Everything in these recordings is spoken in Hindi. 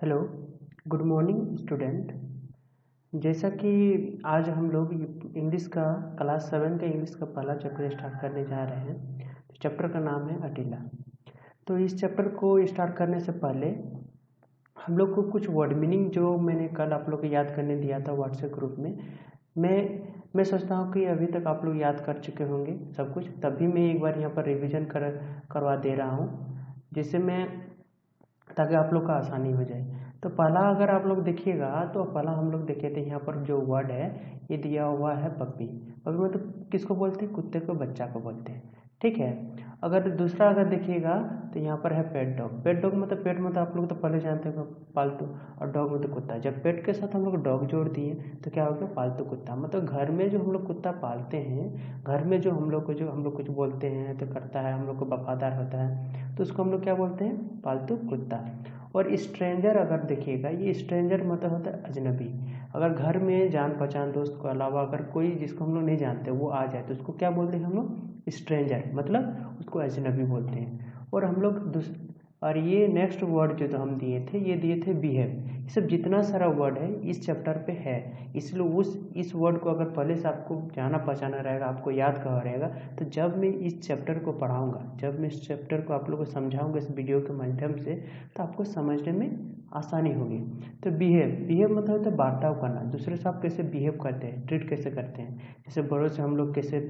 Hello, good morning student. जैसा कि आज हम लोग इंग्लिश का क्लास 7 का इंग्लिश का पहला चैप्टर स्टार्ट करने जा रहे हैं। तो चैप्टर का नाम है अटीला। तो इस चैप्टर को स्टार्ट करने से पहले हम लोग को कुछ वर्ड मीनिंग जो मैंने कल आप लोग को याद करने दिया था व्हाट्सएप ग्रुप में, मैं सोचता हूँ कि अभी तक आप लोग याद कर चुके होंगे सब कुछ। तभी मैं एक बार यहाँ पर रिवीजन करवा दे रहा हूँ, जिससे मैं ताकि आप लोग का आसानी हो जाए। तो पहला अगर आप लोग देखिएगा तो पहला हम लोग देखे थे, यहाँ पर जो वर्ड है ये दिया हुआ है पपी। पपी मतलब किसको बोलते हैं? कुत्ते को, बच्चा को बोलते हैं। ठीक है। अगर दूसरा अगर देखिएगा तो यहाँ पर है पेट डॉग। पेट डॉग मतलब पेट मतलब आप लोग तो पहले जानते हैं पालतू, और डॉग मतलब कुत्ता। जब पेट के साथ हम लोग डॉग जोड़ दिए तो क्या हो गया? पालतू कुत्ता। मतलब घर में जो हम लोग कुत्ता पालते हैं, घर में जो हम लोग कुछ बोलते हैं तो करता है, हम लोग को वफादार होता है, तो उसको हम लोग क्या बोलते हैं? पालतू कुत्ता। और स्ट्रेंजर अगर देखिएगा, ये स्ट्रेंजर मतलब होता है अजनबी। अगर घर में जान पहचान दोस्त के अलावा अगर कोई जिसको हम लोग नहीं जानते वो आ जाए तो उसको क्या बोलते हैं हम लोग? स्ट्रेंजर, मतलब उसको अजनबी बोलते हैं। और हम लोग और ये नेक्स्ट वर्ड जो तो हम दिए थे, ये दिए थे बिहेव। ये सब जितना सारा वर्ड है इस चैप्टर पे है, इसलिए इस वर्ड को अगर पहले से आपको जाना पहचाना रहेगा, आपको याद करा रहेगा, तो जब मैं इस चैप्टर को पढ़ाऊंगा, जब मैं इस चैप्टर को आप लोगों को समझाऊंगा इस वीडियो के माध्यम से, तो आपको समझने में आसानी होगी। तो बिहेव मतलब होता है बर्ताव करना, दूसरे से आप कैसे बिहेव करते हैं, ट्रीट कैसे करते हैं। जैसे बड़ों से हम लोग कैसे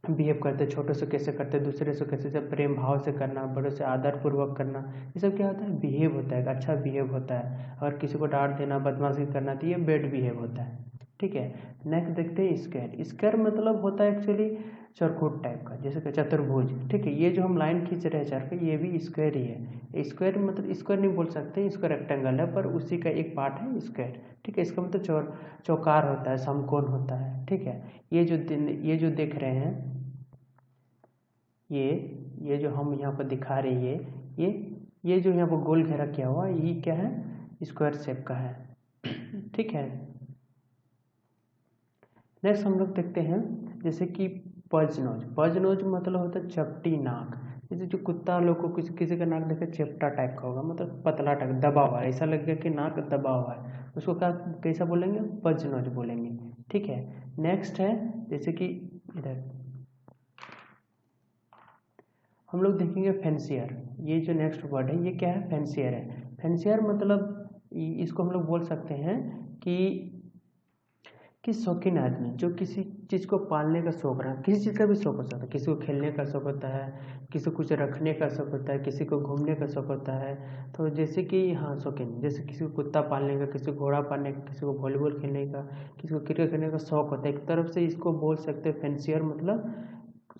बिहेव करते हैं, छोटों से कैसे करते हैं, दूसरे से कैसे से प्रेम भाव से करना, बड़ों से आदर पूर्वक करना, ये सब क्या होता है? बिहेव होता है, अच्छा बिहेव होता है। और किसी को डांट देना, बदमाशी करना, तो ये बैड बिहेव होता है। ठीक है। नेक्स्ट देखते हैं स्क्वायर। स्क्वायर मतलब होता है एक्चुअली चौकोर टाइप का, जैसे कि चतुर्भुज। ठीक है। ये जो हम लाइन खींच रहे हैं चार पे, ये भी स्क्वायर ही है। स्क्वायर मतलब स्क्वायर नहीं बोल सकते, इसको रेक्टेंगल है, पर उसी का एक पार्ट है स्क्वायर। ठीक है। इसका मतलब चौकार होता है, समकोण होता है। ठीक है। ये जो देख रहे हैं, ये जो हम यहाँ पर दिखा रहे हैं, ये जो यहाँ पर गोल घेरा किया हुआ ये क्या है? स्क्वायर शेप का है। ठीक है। नेक्स्ट हम लोग देखते हैं जैसे कि पज नोज। पज नोज मतलब होता है चपटी नाक। जैसे जो कुत्ता लोग को किसी किसी का नाक देखे चपटा टाइप का होगा, मतलब पतला टाइप दबा हुआ है, ऐसा लगेगा कि नाक दबा हुआ है, उसको क्या कैसा बोलेंगे? पज नोज बोलेंगे। ठीक है। नेक्स्ट है जैसे कि इधर हम लोग देखेंगे फेंसियर। ये जो नेक्स्ट वर्ड है ये क्या है? फेंसियर है। फेंसियर मतलब इसको हम लोग बोल सकते हैं कि शौकीन आदमी जो किसी चीज़ को पालने का शौक रहा, किसी चीज़ का भी शौक हो सकता है। किसी को खेलने का शौक होता है, किसी को कुछ रखने का शौक होता है, किसी को घूमने का शौक होता है। तो जैसे कि हाँ शौकीन, जैसे किसी को कुत्ता पालने का, किसी को घोड़ा पालने का, किसी को वॉलीबॉल खेलने का, किसी को क्रिकेट खेलने का शौक होता है। एक तरफ से इसको बोल सकते हैं फेंसियर मतलब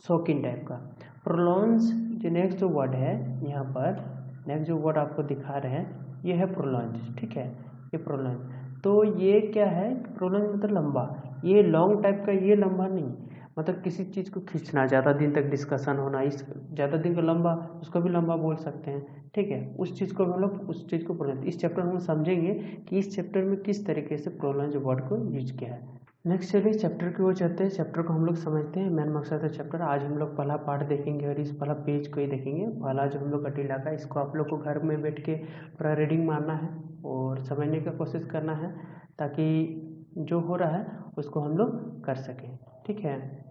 शौकीन टाइप का। प्रोलॉन्स जो नेक्स्ट जो वर्ड है यहाँ पर, नेक्स्ट जो वर्ड आपको दिखा रहे हैं ये है प्रोलॉन्ज। ठीक है। ये प्रोलॉन्ज, तो ये क्या है? प्रोलॉन्ज मतलब लंबा। ये लॉन्ग टाइप का, ये लंबा नहीं, मतलब किसी चीज़ को खींचना, ज़्यादा दिन तक डिस्कशन होना, इस ज़्यादा दिन का लंबा, उसको भी लंबा बोल सकते हैं। ठीक है। उस चीज़ को हम लोग उस चीज़ को प्रोलॉन्ज, इस चैप्टर में हम समझेंगे कि इस चैप्टर में किस तरीके से प्रोलॉन्ज वर्ड को यूज किया है। नेक्स्ट चलिए चैप्टर की ओर चलते हैं। चैप्टर को हम लोग समझते हैं, मेन मकसद है चैप्टर। आज हम लोग पहला पार्ट देखेंगे और इस पहला पेज को ही देखेंगे। पहला जो हम लोग अटीला का, इसको आप लोग को घर में बैठ के पूरा रीडिंग मारना है और समझने का कोशिश करना है, ताकि जो हो रहा है उसको हम लोग कर सकें। ठीक है।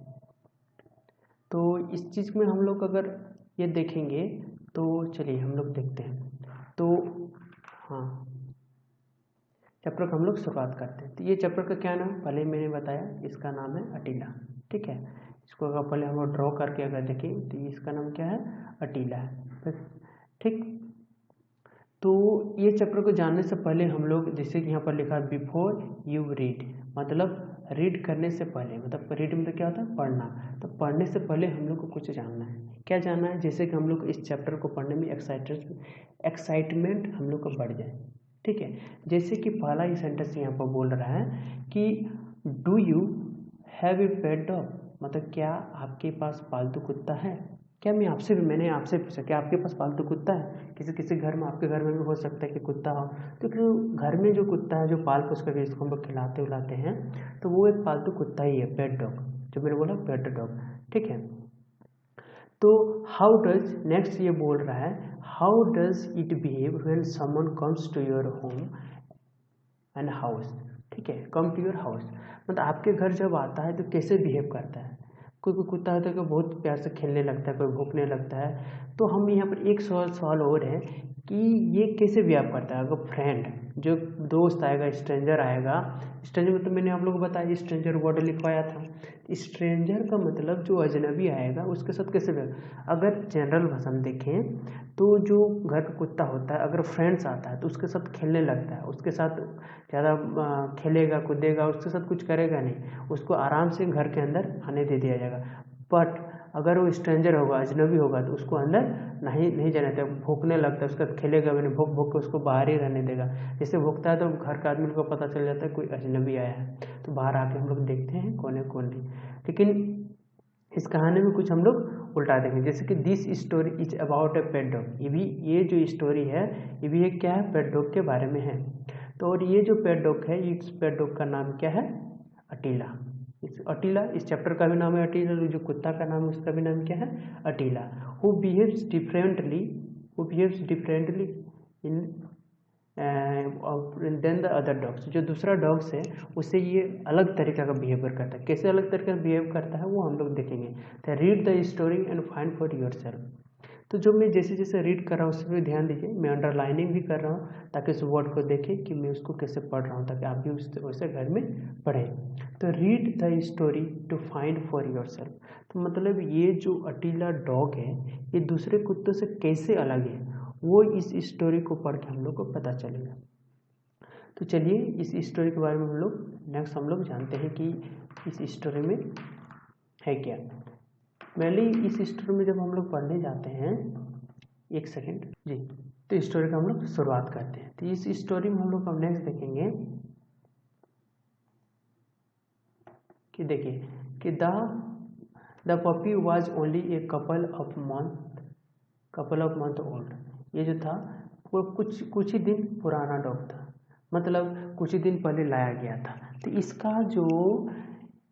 तो इस चीज़ में हम लोग अगर ये देखेंगे तो चलिए हम लोग देखते हैं। तो हाँ, चैप्टर को हम लोग शुरुआत करते हैं। तो ये चैप्टर का क्या नाम पहले मैंने बताया, इसका नाम है अटीला। ठीक है। इसको अगर पहले हम लोग ड्रॉ करके अगर देखें तो इसका नाम क्या है? अटीला है। ठीक। तो ये चैप्टर को जानने से पहले हम लोग, जैसे कि यहाँ पर लिखा है बिफोर यू रीड, मतलब रीड करने से पहले, मतलब रीड मतलब क्या होता है? पढ़ना। तो पढ़ने से पहले हम लोग को कुछ जानना है। क्या जानना है? जैसे कि हम लोग इस चैप्टर को पढ़ने में एक्साइटमेंट हम लोग को बढ़ जाए। ठीक है। जैसे कि पहला ही सेंटेंस यहाँ पर बोल रहा है कि do you have a pet dog, मतलब क्या आपके पास पालतू कुत्ता है? क्या मैंने आपसे पूछा क्या आपके पास पालतू कुत्ता है? किसी किसी घर में, आपके घर में भी हो सकता है कि कुत्ता हो। तो घर में जो कुत्ता है जो पाल पोस करके जिसको हम लोग खिलाते उलाते हैं, तो वो एक पालतू कुत्ता ही है, पेट डॉग, जो मैंने बोला पेट डॉग। ठीक है। तो हाउ डज, नेक्स्ट ये बोल रहा है how does it behave when someone comes to your home and house. ठीक है, कम टू योर हाउस मतलब आपके घर जब आता है तो कैसे बिहेव करता है। कोई कोई कुत्ता होता है कि बहुत प्यार से खेलने लगता है, कोई भौंकने लगता है। तो हम यहाँ पर एक सवाल और है कि ये कैसे बिहेव करता है। अगर फ्रेंड, जो दोस्त आएगा, स्ट्रेंजर आएगा, स्ट्रेंजर मतलब मैंने आप लोगों को बताया स्ट्रेंजर वर्ड लिखवाया था। स्ट्रेंजर का मतलब जो अजनबी आएगा उसके साथ कैसे बिहेव। अगर जनरल भाषा में देखें तो जो घर का कुत्ता होता है अगर फ्रेंड्स आता है तो उसके साथ खेलने लगता है, उसके साथ ज़्यादा खेलेगा कूदेगा, उसके साथ कुछ करेगा नहीं, उसको आराम से घर के अंदर आने दे दिया जाएगा। बट अगर वो स्ट्रेंजर होगा, अजनबी होगा, तो उसको अंदर नहीं जाने देगा, भौंकने लगता है, उसका खेलेगा भी नहीं, भौंक भौंक के उसको बाहर ही रहने देगा। जैसे भौंकता है तो घर का आदमी को पता चल जाता है कोई अजनबी आया है, तो बाहर आके हम लोग देखते हैं कौन है कौन नहीं। लेकिन इस कहानी में कुछ हम लोग उल्टा देखेंगे, जैसे कि this story is about A pet dog. ये जो स्टोरी है ये भी एक क्या है, पेट डॉग के बारे में है। तो और ये जो पेट डॉग है, इस पेट डॉग का नाम क्या है, अटीला। इस चैप्टर का भी नाम है अटीला, जो कुत्ता का नाम है उसका भी नाम क्या है, Attila. Who behaves differently in then the other dogs. जो दूसरा डॉग्स है उससे ये अलग तरीका का बिहेवियर करता है। कैसे अलग तरीके का बिहेव करता है वो हम लोग देखेंगे। तो read the story and find for yourself. तो जो मैं जैसे जैसे रीड कर रहा हूँ उस पर ध्यान दीजिए, मैं अंडरलाइनिंग भी कर रहा हूँ ताकि उस वर्ड को देखें कि मैं उसको कैसे पढ़ रहा हूँ, ताकि आप भी वैसे घर में पढ़ें। तो read the story to find for yourself. तो मतलब ये जो अटीला डॉग है ये दूसरे कुत्तों से कैसे अलग है वो इस स्टोरी को पढ़ के हम लोग को पता चलेगा। तो चलिए इस स्टोरी के बारे में हम लोग जानते हैं कि इस स्टोरी में है क्या। पहले इस स्टोरी में जब हम लोग पढ़ने जाते हैं, एक सेकेंड जी, तो स्टोरी का हम लोग शुरुआत करते हैं। तो इस स्टोरी में हम लोग अब नेक्स्ट देखेंगे कि देखिए कि the puppy was only a couple of month old. ये जो था वो कुछ ही दिन पुराना डॉग था, मतलब कुछ ही दिन पहले लाया गया था। तो इसका जो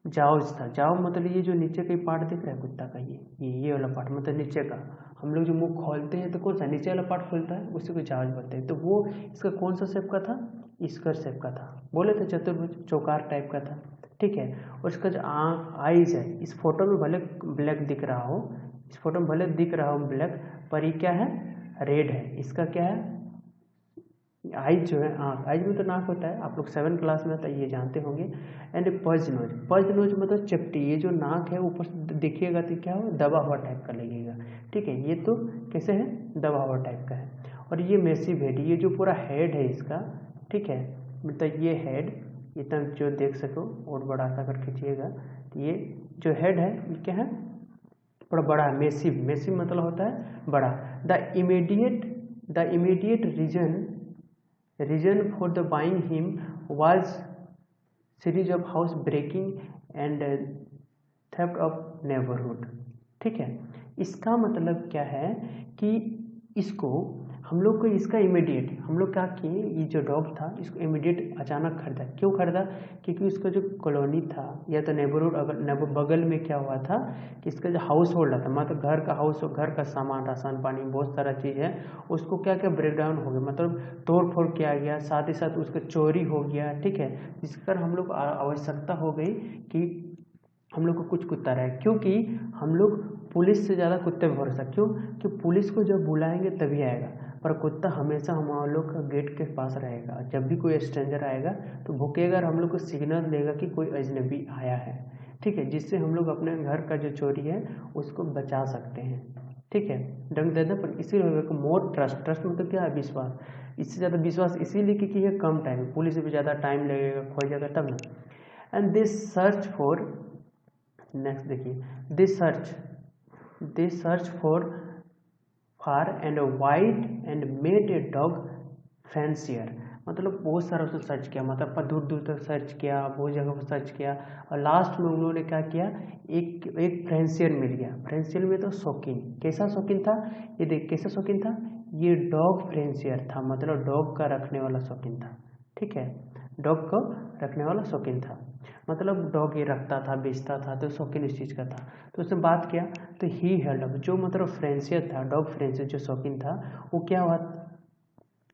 जाउज था, जाव मतलब ये जो नीचे का पार्ट दिख रहा है कुत्ता का, ये वाला पार्ट मतलब नीचे का, हम लोग जो मुंह खोलते हैं तो कौन सा नीचे वाला पार्ट खुलता है, उसी को जाउज बोलते हैं। तो वो इसका कौन सा शेप का था, स्क्वायर शेप का था, बोले थे चतुर्भुज चौकार टाइप का था। ठीक है, और इसका जो आईज है, इस फोटो में भले ब्लैक दिख रहा हो, ब्लैक, पर ये क्या है, रेड है। इसका क्या है, आइज जो है आँख, आइज में तो नाक होता है, आप लोग 7 क्लास में था ये जानते होंगे। एंड पर्ज नोज मतलब चपटी, ये जो नाक है ऊपर से देखिएगा तो क्या हो, दबा हुआ टाइप का लगेगा। ठीक है, ये तो कैसे है, दबा हुआ टाइप का है। और ये मैसिव हेड, ये जो पूरा हेड है इसका, ठीक है, मतलब ये हेड इतना जो देख सको और बड़ा सा कर खींचिएगा, तो ये जो हेड है ये क्या है, थोड़ा बड़ा है, मैसिव मतलब होता है बड़ा। The immediate reason for the buying him was series of house breaking and theft of neighbourhood. ठीक है, इसका मतलब क्या है कि इसको हम लोग को इसका इमीडिएट, हम लोग क्या किए, ये जो डॉग था इसको इमीडिएट अचानक खरीदा। क्यों खरीदा, क्योंकि उसका जो कॉलोनी था या तो नेबरहुड, अगर बगल में क्या हुआ था कि इसका जो हाउस होल्ड था, मतलब घर का सामान, राशन पानी बहुत सारा चीज़ है, उसको क्या क्या ब्रेक डाउन हो गया, मतलब तोड़ फोड़ किया गया, साथ ही साथ उसका चोरी हो गया। ठीक है, जिस पर हम लोग आवश्यकता हो गई कि हम लोग को कुछ कुत्ता रहे, क्योंकि हम लोग पुलिस से ज़्यादा कुत्ते पर भरोसा, क्यों कि पुलिस को जब बुलाएंगे तभी आएगा, पर कुत्ता हमेशा हम लोग का गेट के पास रहेगा। जब भी कोई स्ट्रेंजर आएगा तो भूकेगा और हम लोग को सिग्नल देगा कि कोई अजनबी आया है। ठीक है, जिससे हम लोग अपने घर का जो चोरी है उसको बचा सकते हैं। ठीक है, डंक देना, पर इसीलिए मोर ट्रस्ट मतलब क्या है, विश्वास। इससे ज़्यादा विश्वास इसीलिए क्योंकि ये कम टाइम, पुलिस से भी ज़्यादा टाइम लगेगा, खो जाएगा तब ना। And this search for, next देखिए, this search for far and wide and made a dog fancier. मतलब बहुत सारा उसने सर्च किया, मतलब दूर दूर तक सर्च किया, बहुत जगह पर सर्च किया, और लास्ट में उन्होंने क्या किया, एक फैंसियर मिल गया। फैंसियर में तो शौकीन, कैसा शौकीन था, ये देख कैसा शौकीन था, ये डॉग फैंसियर था, मतलब डॉग का रखने वाला शौकीन था। ठीक है, डॉग को रखने वाला शौकीन था। मतलब डॉग ये रखता था, बेचता था, तो शौकीन इस चीज़ का था। तो उसने बात किया, तो ही हेल्ड अप, जो मतलब फ्रेंसियर था, डॉग फ्रेंसियर जो शौकीन था, वो क्या हुआ,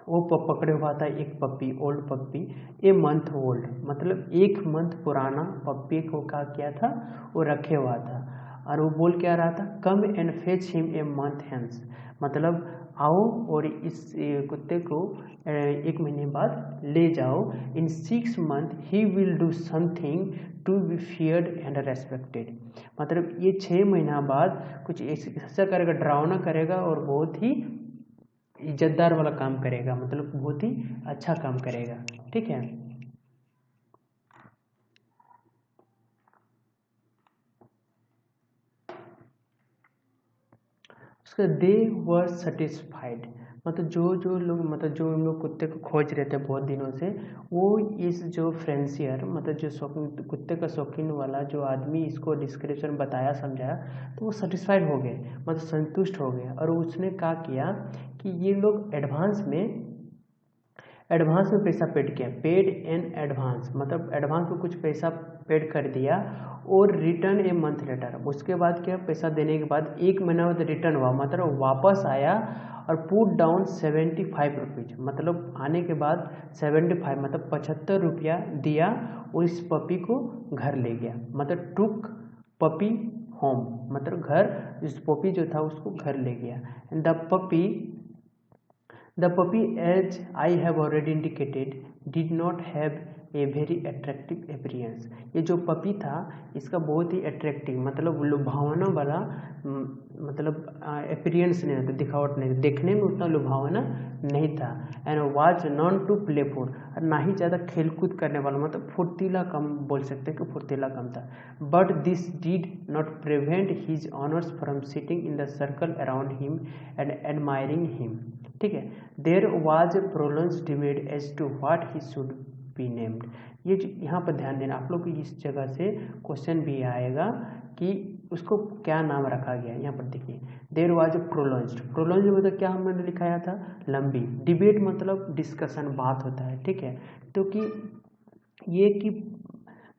वो पकड़े हुआ था एक puppy, old puppy, a month old, मतलब 1 मंथ पुराना पप्पी को क्या किया था, वो रखे हुआ था। और वो बोल क्या रहा था, come and fetch him a month hence, मतलब आओ और इस कुत्ते को 1 महीने बाद ले जाओ। In 6 month he will do something to be feared and respected, मतलब ये 6 महीना बाद कुछ ऐसा करेगा, डरावना करेगा और बहुत ही इज्जतदार वाला काम करेगा, मतलब बहुत ही अच्छा काम करेगा। ठीक है, उसका दे वर सेटिस्फाइड, मतलब जो लोग, मतलब जो उन लोग कुत्ते को खोज रहे थे बहुत दिनों से, वो इस जो फ्रेंसियर, मतलब जो शौकीन कुत्ते का शौकीन वाला जो आदमी इसको डिस्क्रिप्शन बताया समझाया, तो वो सेटिस्फाइड हो गए, मतलब संतुष्ट हो गए। और उसने क्या किया कि ये लोग एडवांस में पैसा पेड किया, पेड इन एडवांस, मतलब एडवांस में कुछ पैसा पेड कर दिया और रिटर्न ए मंथ लेटर। उसके बाद क्या, पैसा देने के बाद 1 महीना बाद रिटर्न हुआ, मतलब वापस आया और पुट डाउन 75 रुपीज, मतलब आने के बाद 75 मतलब 75 रुपया दिया और इस पपी को घर ले गया, मतलब टुक पपी होम, मतलब घर, इस पपी जो था उसको घर ले गया। And The puppy, as I have already indicated, did not have a very attractive appearance. ये जो पपी था इसका बहुत ही अट्रैक्टिव, मतलब लुभावना वाला मतलब अपीयरेंस नहीं था, दिखावट नहीं, देखने में उतना लुभावना नहीं था। And was none too playful, ना ही ज़्यादा खेलकूद करने वाला, मतलब फुर्तीला कम बोल सकते हैं कि फुर्तीला कम था। But this did not prevent his owners from sitting in the circle around him and admiring him. ठीक है, there was a prolonged debate as to what he should be named. ये यहाँ पर ध्यान देना, आप लोग को इस जगह से क्वेश्चन भी आएगा कि उसको क्या नाम रखा गया। यहाँ पर देखिए, देर वाज ए प्रोलॉन्ग्ड मतलब क्या हमने लिखाया था, लंबी, डिबेट मतलब डिस्कशन, बात होता है। ठीक है, तो कि ये कि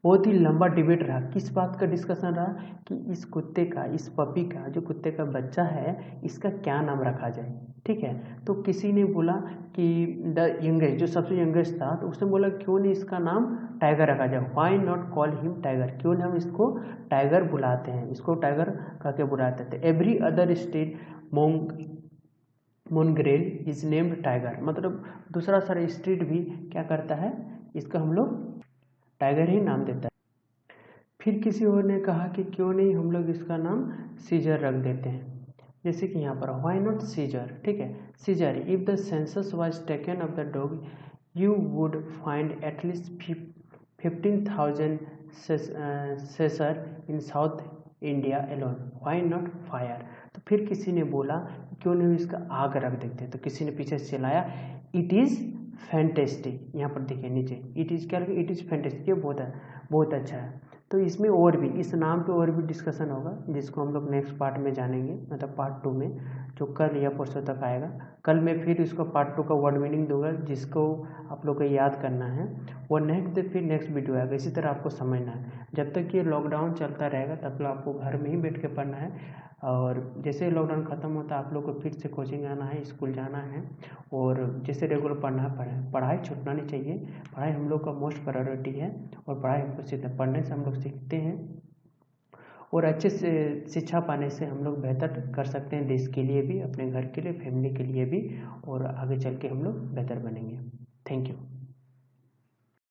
बहुत ही लंबा डिबेट रहा, किस बात का डिस्कशन रहा कि इस कुत्ते का, इस पपी का, जो कुत्ते का बच्चा है, इसका क्या नाम रखा जाए। ठीक है, तो किसी ने बोला कि द यंगेस्ट, जो सबसे यंगेस्ट था, तो उसने बोला क्यों नहीं इसका नाम टाइगर रखा जाए, why not call him tiger, क्यों नहीं हम इसको टाइगर बुलाते हैं, इसको टाइगर कह के बुलाते थे। Every other state mongrel is named tiger, मतलब दूसरा सारा स्ट्रीट भी क्या करता है, इसका हम लोग टाइगर ही नाम देता है। फिर किसी और ने कहा कि क्यों नहीं हम लोग इसका नाम सीजर रख देते हैं, जैसे कि यहाँ पर व्हाई नॉट सीजर। ठीक है, Caesar, if the census was taken of the dog you would find at least 15,000 Caesars in South India alone, why not fire. तो फिर किसी ने बोला क्यों नहीं इसका आग रख देते, तो किसी ने पीछे से चलाया, इट इज़ फैंटेस्टिक, यहाँ पर देखिए नीचे, इट इज़ क्या, इट इज़ फैंटेस्टिक, ये बहुत अच्छा है। तो इसमें और भी, इस नाम पे और भी डिस्कशन होगा, जिसको हम लोग नेक्स्ट पार्ट में जानेंगे, मतलब पार्ट 2 में, जो कल या परसों तक आएगा। कल मैं फिर इसको पार्ट 2 का वर्ड मीनिंग दूंगा, जिसको आप लोग को याद करना है, और फिर नेक्स्ट वीडियो आएगा। इसी तरह आपको समझना है, जब तक ये लॉकडाउन चलता रहेगा तब तक आपको घर में ही बैठ के पढ़ना है, और जैसे लॉकडाउन ख़त्म होता है आप लोग को फिर से कोचिंग आना है, स्कूल जाना है, और जैसे रेगुलर पढ़ना है, पढ़ाई छूटना नहीं चाहिए। पढ़ाई हम लोग का मोस्ट प्रायोरिटी है, और पढ़ाई हमको सीखते, पढ़ने से हम लोग सीखते हैं, और अच्छे से शिक्षा पाने से हम लोग बेहतर कर सकते हैं, देश के लिए भी, अपने घर के लिए, फैमिली के लिए भी, और आगे चल के हम लोग बेहतर बनेंगे।